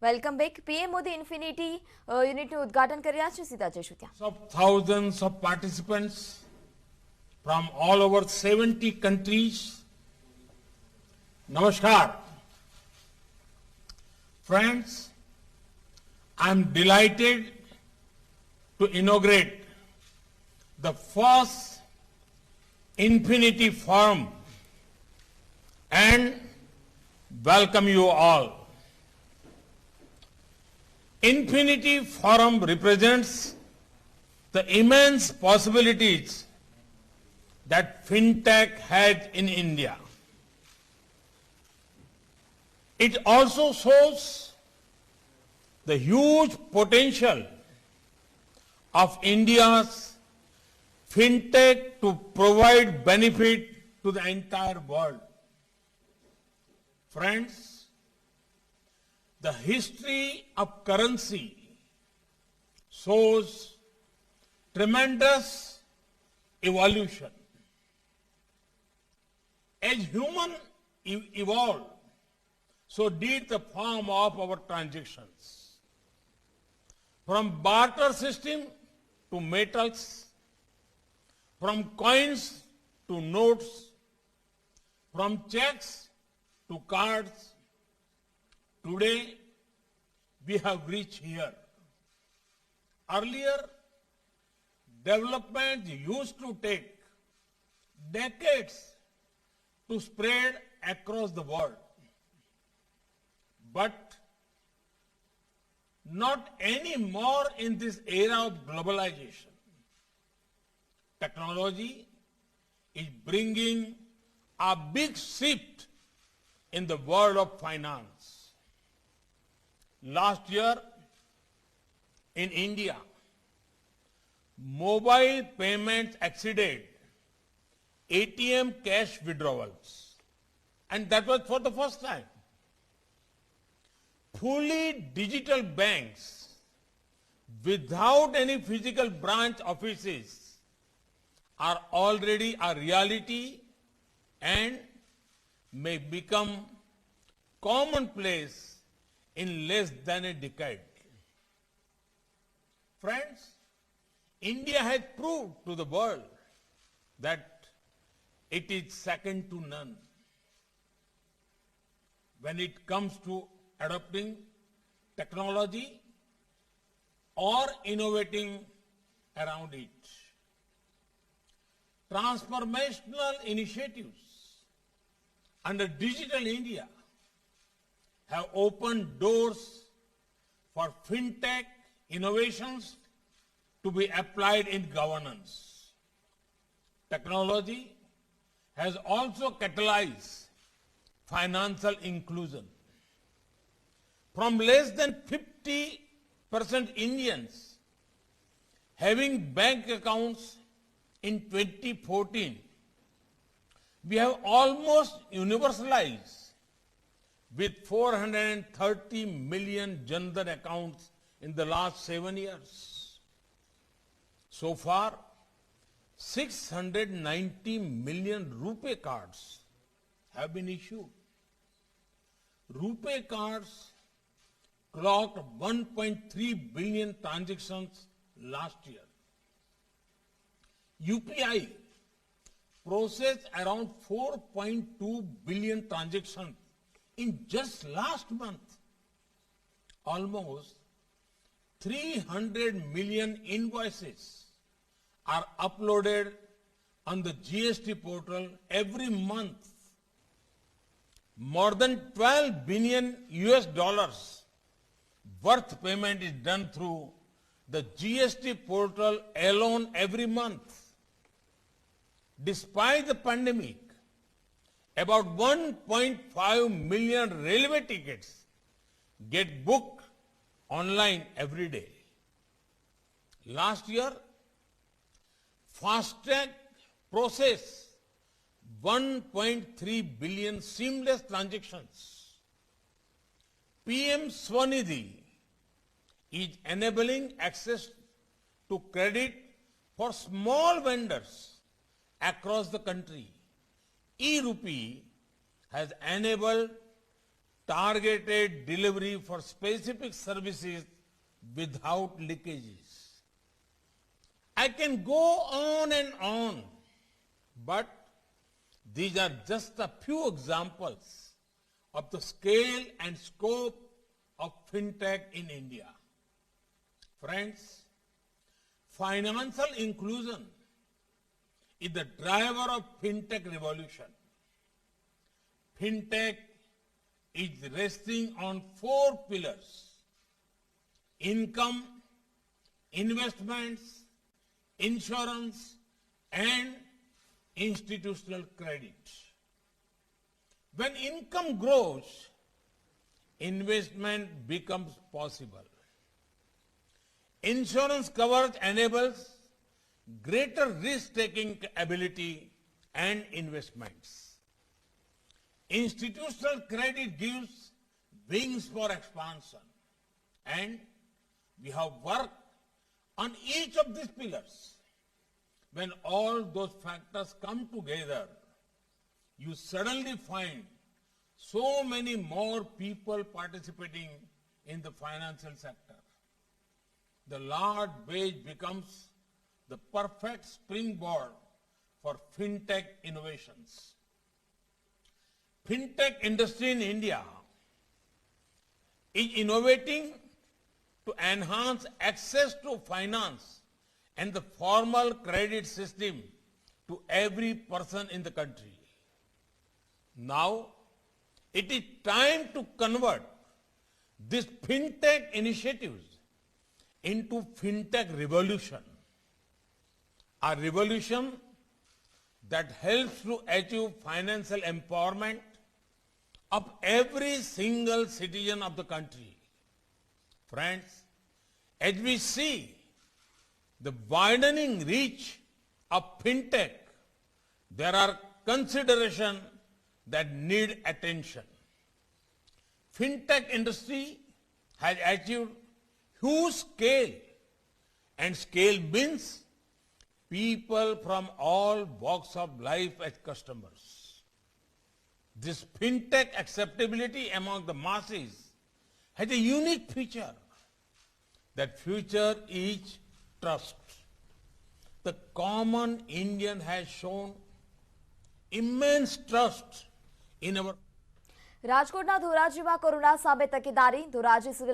Welcome back. PM Modi infinity યુનિટનું ઉદ્ઘાટન કરી રહ્યા છે. સીધા જઈશું ત્યાં. Of thousands of participants from all over 70 countries. Namaskar. Friends, I am delighted to inaugurate the first Infinity Forum and welcome you all. Infinity Forum represents the immense possibilities that fintech has in India. It also shows the huge potential of India's fintech to provide benefit to the entire world. Friends, the history of currency shows tremendous evolution. As human evolved, so did the form of our transactions. From barter system to metals, from coins to notes, from checks to cards, today we have reached here. Earlier, development used to take decades to spread across the world. But not anymore in this era of globalization. Technology is bringing a big shift in the world of finance. Last year in India, mobile payments exceeded ATM cash withdrawals, and that was for the first time. Fully digital banks without any physical branch offices are already a reality and may become commonplace in less than a decade. Friends, India has proved to the world that it is second to none when it comes to adopting technology or innovating around it. Transformational initiatives under Digital India have opened doors for fintech innovations to be applied in governance. Technology has also catalyzed financial inclusion. From less than 50% Indians having bank accounts in 2014, we have almost universalized with 430 million Jan Dhan accounts in the last 7 years. So far, 690 million RuPay cards have been issued. RuPay cards clocked 1.3 billion transactions last year. UPI processed around 4.2 billion transactions in just last month. Almost 300 million invoices are uploaded on the GST portal every month. More than 12 billion US dollars worth payment is done through the GST portal alone every month. Despite the pandemic, about 1.5 million railway tickets get booked online every day. Last year, FASTag processed 1.3 billion seamless transactions. PM Swanidhi is enabling access to credit for small vendors across the country. E-Rupee has enabled targeted delivery for specific services without leakages. I can go on, but these are just a few examples of the scale and scope of fintech in India. Friends, financial inclusion is the driver of fintech revolution. Fintech is resting on 4 pillars: income, investments, insurance, and institutional credit. When income grows, investment becomes possible. Insurance coverage enables greater risk-taking ability and investments. Institutional credit gives wings for expansion. And we have worked on each of these pillars. When all those factors come together, you suddenly find so many more people participating in the financial sector. The large base becomes the perfect springboard for fintech innovations. Fintech industry in India is innovating to enhance access to finance and the formal credit system to every person in the country. Now, it is time to convert these fintech initiatives into fintech revolution. A revolution that helps to achieve financial empowerment of every single citizen of the country. Friends, as we see the widening reach of fintech, there are considerations that need attention. Fintech industry has achieved huge scale, and scale means people from all walks of life as customers. This fintech acceptability among the masses has a unique feature. That feature is trust. The common Indian has shown immense trust in our રાજકોટના ધોરાજીમાં corona સામે તકેદારી Dhoraji civil